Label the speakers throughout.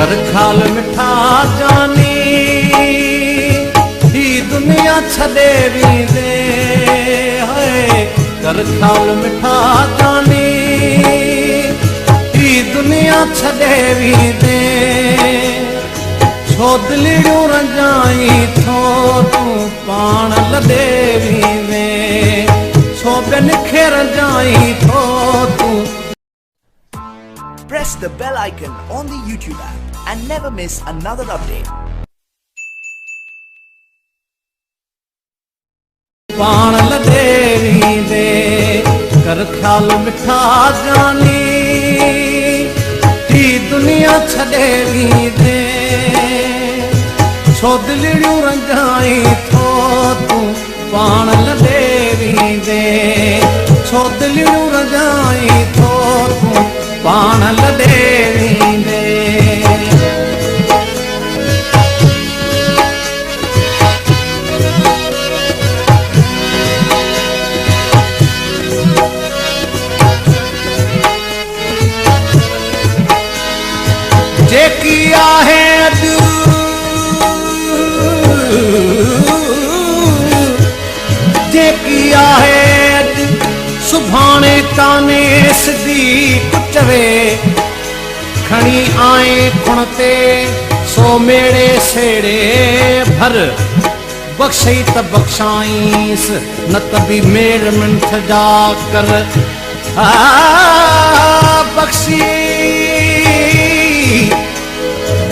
Speaker 1: कर ख्याल मिठा जानी ही दुनिया छदे भी दे है कर ख्याल मिठा जानी ही दुनिया छदे भी दे छो दिलियूं रंजाई थो तू पाण लदे भी दे छो बिन खे रंजाई थो तू।
Speaker 2: Press the bell icon on the YouTube app and never miss another update.
Speaker 1: पाण लदे भी दे कर ख्याल मिठा जानी ही दुनिया छदे भी दे छो दिलियूं रंजाई थो तू पाण लदे भी दे छो दिलियूं रंजाई थो तू पाण लदे भी दे। जेकी आहे अॼु जेकी आहे अॼु सुभाणे काने सिधी कुचवे खणी आए खुण ते सो मेड़े सेड़े भर बख्शई त बख्शाईस न त बि मेड़ मिंठ जा कर बख्शी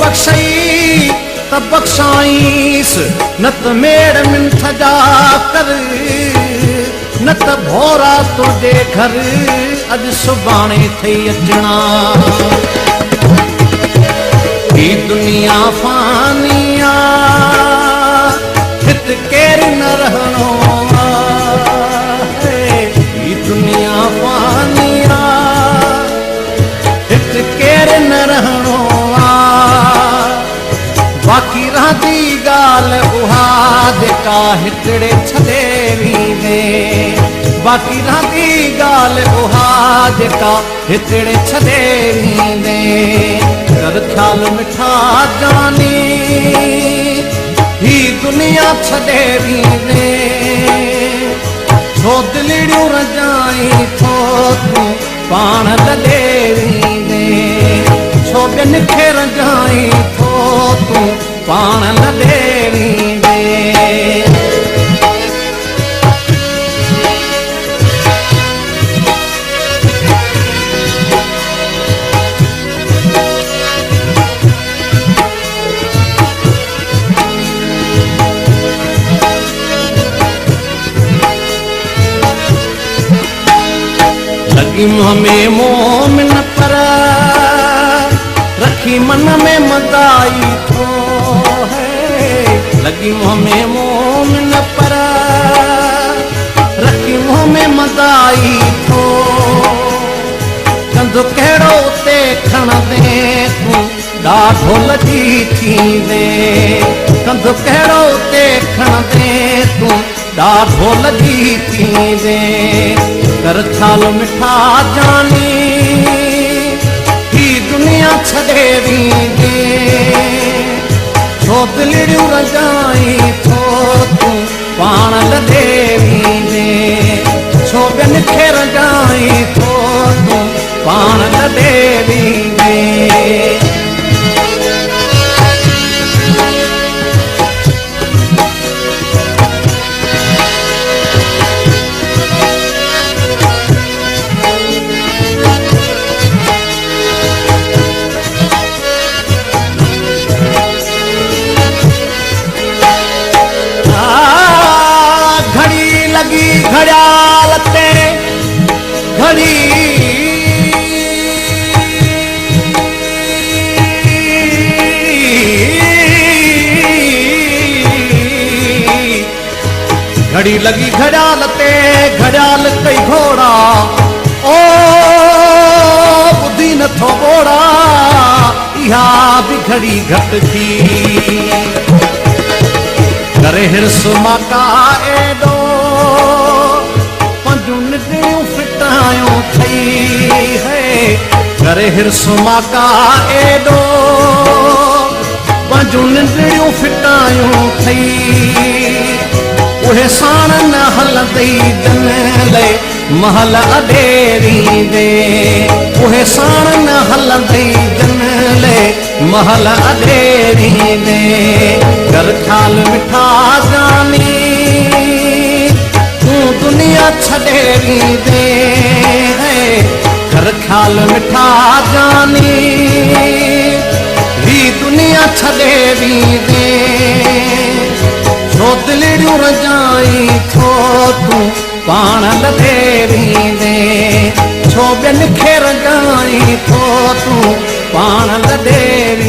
Speaker 1: बख्शई त बख्शाईस न त मेड़ मिंठ जा कर न त भोरा तुझे घर अज सुभाणे थई अचना ही दुनिया फानिया हित केर न रहणो ही दुनिया फानिया हित केर न रहणो बाकी रहंदी ॻाल्हि उहा जेका हिकिड़े छॾे वेंदे बाकी रहंदी ॻाल्हि उहा जेका हिकिड़े छॾे वेंदे कर ख्याल मिठा जानी ही दुनिया छॾे वेंदे छो दिलियूं रंजाई थो तूं पाण लॾे वेंदे छो ॿियनि खे रंजाई थो तूं पाण लॾे वेंदे। लगी मुँह में मोमिन पर रखी मन में मदाई थो है लगी मुँह में मोमिन पर रखी मुँह में मदाई थो कंधु कहिड़ो ते खण दे तूं ॾाढो लॻी थींदे कंधु कहिड़ो ते खण दे तूं ॾाढो लॻी थींदे कर ख्याल मिठा जानी ही दुनिया छॾे वेंदे छो दिलियूं रंजाई थो तूं पाण लॾे वेंदे छो ॿियनि खे रंजाई थो तूं पाण लॾे वेंदे। घड़ियाल ते घड़ी घड़ी लगी घड़ियाल ते घड़ियाल कई घोड़ा ओ बुद्धि नथो घोड़ा इहा भी घड़ी घट थी करे हिरस माका एडो फिटायूं थई है करे हिरस माका एडो जूं निंडड़ियूं फिटायूं थई उहे साण न हलंदई जन ले महल अडेरी दे उहे साण न हलंदई जन ले महल अडेरी दे घर ख्याल मिठा जानी तू दुनिया छडेरी दे घर ख्याल मिठा जानी ही दुनिया छडेरी दे छो दिलड़ियूं रजाई थो तूं पाण लधेरी दे छो ॿियनि खे रजाई थो तूं पाण लधेरी